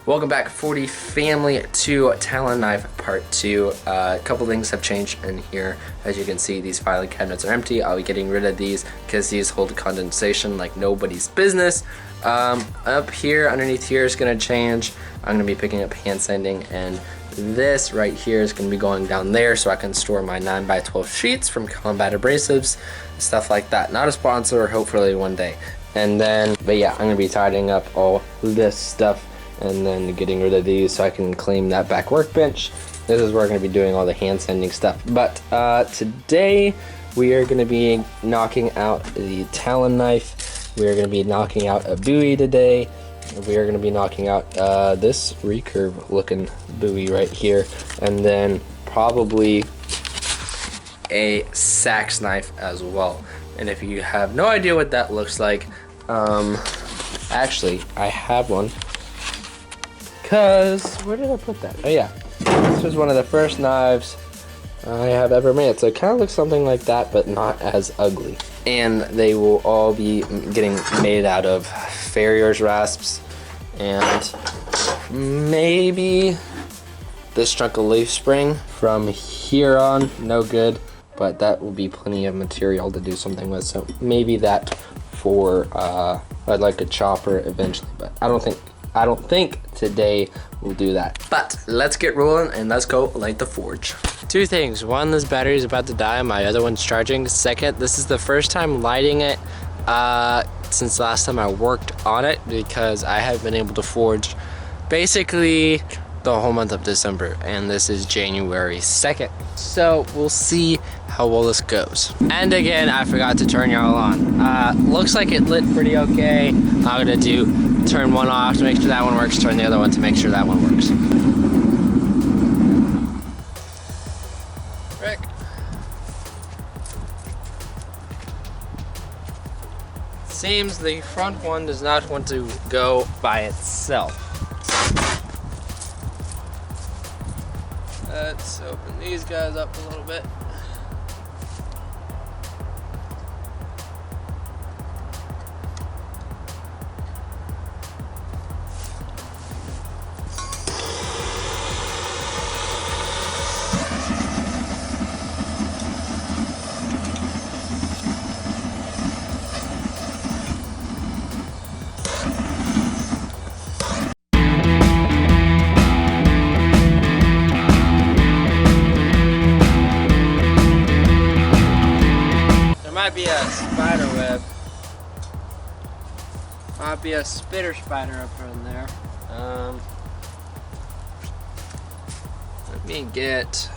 Welcome back, 40 family, to Talon knife part 2. A couple things have changed in here. As you can see, these filing cabinets are empty. I'll be getting rid of these because these hold condensation like nobody's business. Up here, underneath here is going to change. I'm going to be picking up hand sanding, and this right here is going to be going down there so I can store my 9x12 sheets from combat abrasives, stuff like that. Not a sponsor, hopefully one day. And then, but yeah, I'm going to be tidying up all this stuff and then getting rid of these so I can claim that back workbench. This is where we're going to be doing all the hand sanding stuff. But today we are going to be knocking out the Talon knife. We are going to be knocking out a buoy today. We are going to be knocking out this recurve looking buoy right here, and then probably a sax knife as well. And if you have no idea what that looks like, actually I have one. Because, where did I put that? Oh yeah, this was one of the first knives I have ever made. So it kind of looks something like that, but not as ugly. And they will all be getting made out of farrier's rasps and maybe this chunk of leaf spring. From here on, no good, but that will be plenty of material to do something with. So maybe that for, I'd like a chopper eventually, but I don't think today we'll do that. But let's get rolling and let's go light the forge. Two things. One, this battery is about to die. My other one's charging. Second, this is the first time lighting it since the last time I worked on it, because I have been able to forge basically the whole month of December, and this is January 2nd. So we'll see how well this goes. And again, I forgot to turn y'all on. Looks like it lit pretty okay. I'm gonna turn one off to make sure that one works, turn the other one to make sure that one works. Rick. Seems the front one does not want to go by itself. Let's open these guys up a little bit. Might be a spider web. Might be a spitter spider up in there. Let me get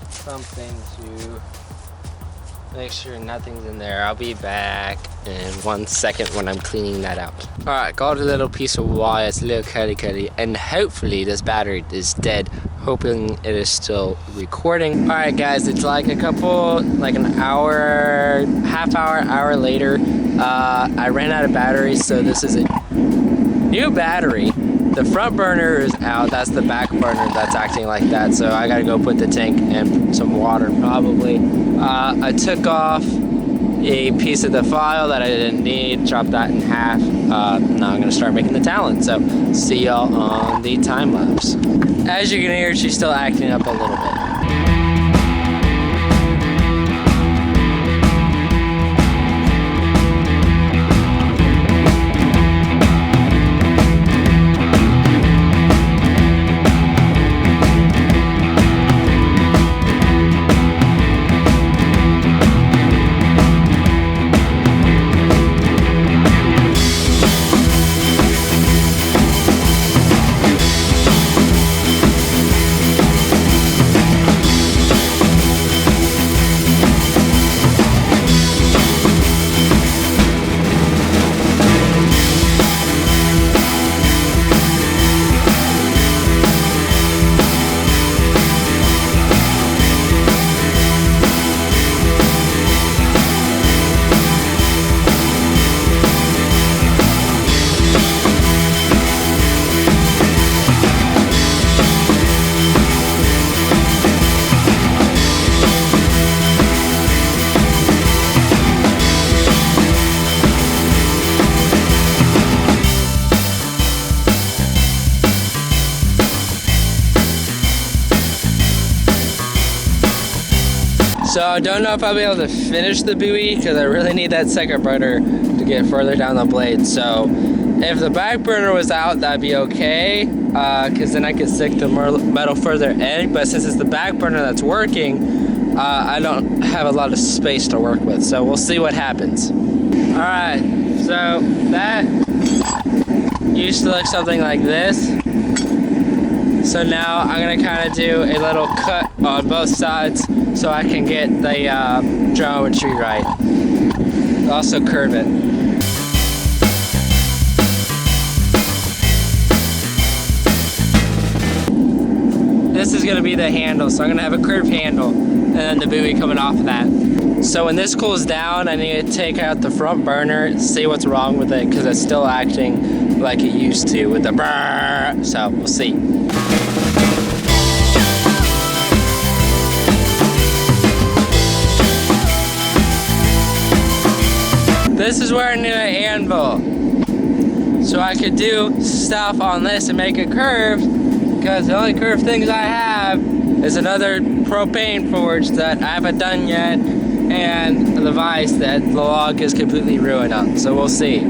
something to make sure nothing's in there. I'll be back in 1 second when I'm cleaning that out. Alright, got a little piece of wire. It's a little cutty, and hopefully this battery is dead. Hoping it is still recording. Alright guys, it's like an hour, half hour later. I ran out of batteries, so this is a new battery. The front burner is out. That's the back burner that's acting like that, so I gotta go put the tank and some water probably. I took off a piece of the file that I didn't need, chopped that in half. Now I'm gonna start making the Talon, so see y'all on the time lapse. As you can hear, she's still acting up a little bit. So I don't know if I'll be able to finish the buoy because I really need that second burner to get further down the blade. So if the back burner was out, that'd be okay, because then I could stick the metal further in. But since it's the back burner that's working, I don't have a lot of space to work with. So we'll see what happens. All right, so that used to look something like this. So now I'm gonna kind of do a little cut on both sides so I can get the geometry right. Also curve it. This is gonna be the handle, so I'm gonna have a curved handle and then the buoy coming off of that. So when this cools down, I need to take out the front burner, see what's wrong with it, because it's still acting like it used to with the brrrr. So we'll see. This is where I need an anvil, so I could do stuff on this and make it curved, because the only curved things I have is another propane forge that I haven't done yet, and the vise that the log is completely ruined on, so we'll see.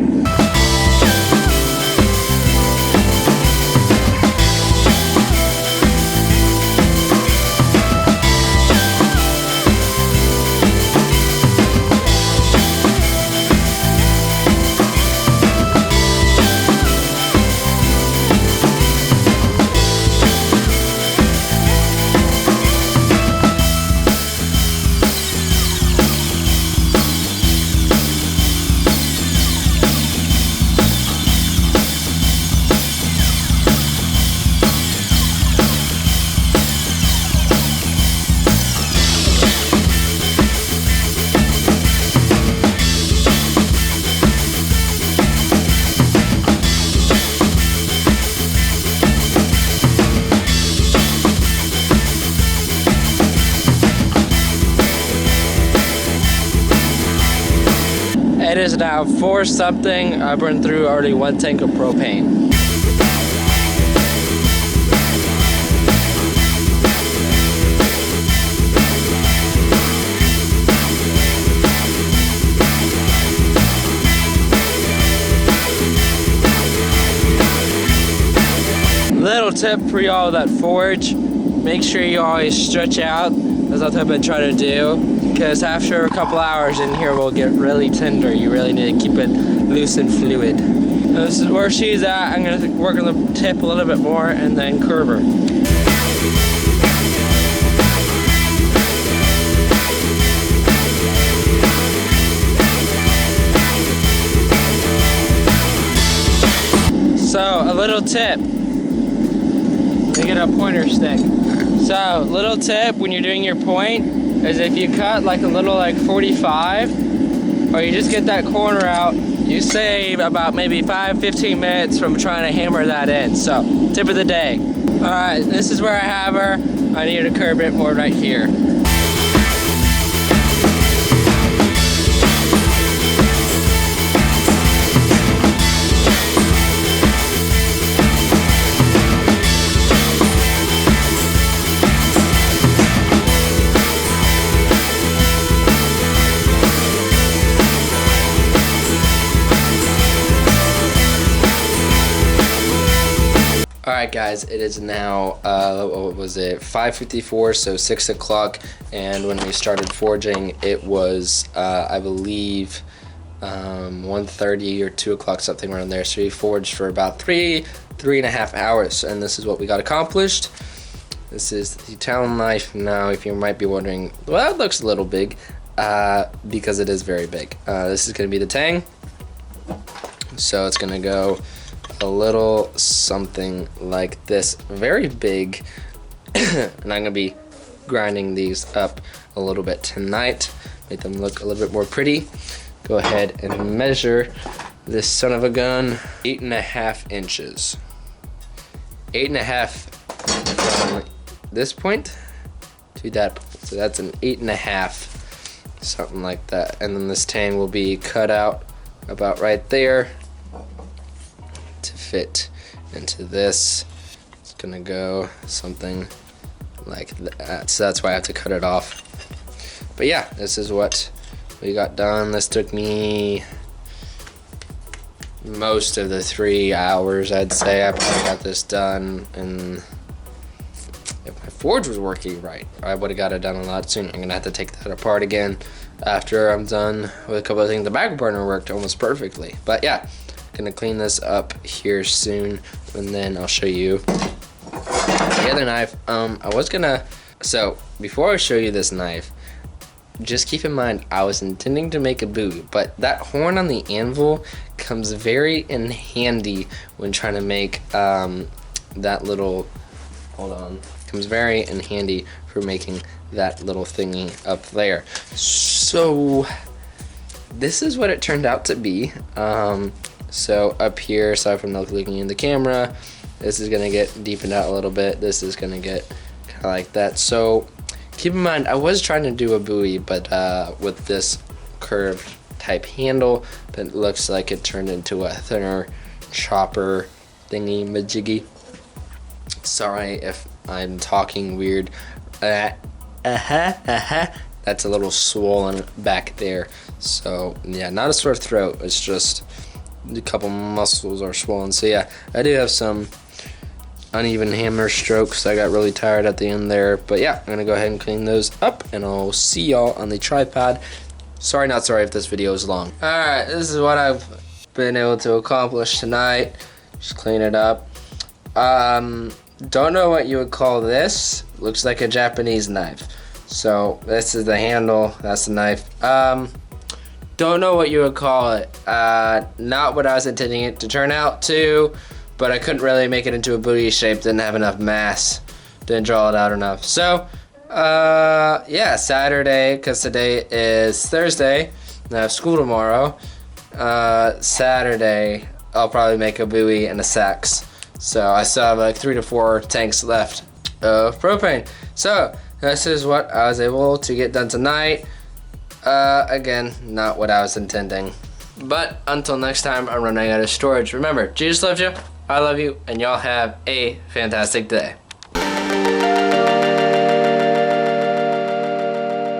It is now 4 something. I burned through already 1 tank of propane. Little tip for y'all that forge, make sure you always stretch out. That's what I've been trying to do, because after a couple hours in here will get really tender. You really need to keep it loose and fluid. This is where she's at. I'm going to work on the tip a little bit more and then curve her. So, a little tip. Let me get a pointer stick. So, little tip when you're doing your point is if you cut like a little like 45, or you just get that corner out, you save about maybe 5-15 minutes from trying to hammer that in. So, tip of the day. Alright, this is where I have her. I need to curve it more right here. Alright guys, it is now, what was it, 5:54, so 6 o'clock, and when we started forging, it was, I believe, 1:30 or 2 o'clock, something around there, so we forged for about 3.5 hours, and this is what we got accomplished. This is the Talon knife. Now, if you might be wondering, well, it looks a little big, because it is very big. This is going to be the tang, so it's going to go a little something like this, very big. And I'm gonna be grinding these up a little bit tonight, make them look a little bit more pretty. Go ahead and measure this son of a gun. 8.5 inches. 8.5 from this point to that point. So that's an 8.5, something like that. And then this tang will be cut out about right there to fit into this. It's gonna go something like that, so that's why I have to cut it off. But yeah, this is what we got done. This took me most of the 3 hours, I'd say. I probably got this done, and if my forge was working right, I would have got it done a lot sooner. I'm gonna have to take that apart again after I'm done with a couple of things. The back burner worked almost perfectly, but yeah, gonna clean this up here soon, and then I'll show you the other knife. So before I show you this knife, just keep in mind I was intending to make a bowie, but that horn on the anvil comes very in handy when trying to make that little, comes very in handy for making that little thingy up there. So this is what it turned out to be. So up here, aside from not looking in the camera, this is gonna get deepened out a little bit. This is gonna get kind of like that. So keep in mind, I was trying to do a bowie, but with this curved type handle, but it looks like it turned into a thinner chopper thingy majiggy. Sorry if I'm talking weird. That's a little swollen back there. So yeah, not a sore throat. It's just a couple muscles are swollen. So yeah, I do have some uneven hammer strokes. I got really tired at the end there, but yeah, I'm gonna go ahead and clean those up, and I'll see y'all on the tripod. Sorry, not sorry if this video is long. All right, this is what I've been able to accomplish tonight. Just clean it up. Don't know what you would call this. Looks like a Japanese knife. So this is the handle, that's the knife. Don't know what you would call it. Not what I was intending it to turn out to, but I couldn't really make it into a bowie shape, didn't have enough mass, didn't draw it out enough. So, yeah, Saturday, because today is Thursday, and I have school tomorrow. Saturday, I'll probably make a bowie and a sax. So I still have like 3 to 4 tanks left of propane. So this is what I was able to get done tonight. Again, not what I was intending. But until next time, I'm running out of storage. Remember, Jesus loves you, I love you, and y'all have a fantastic day.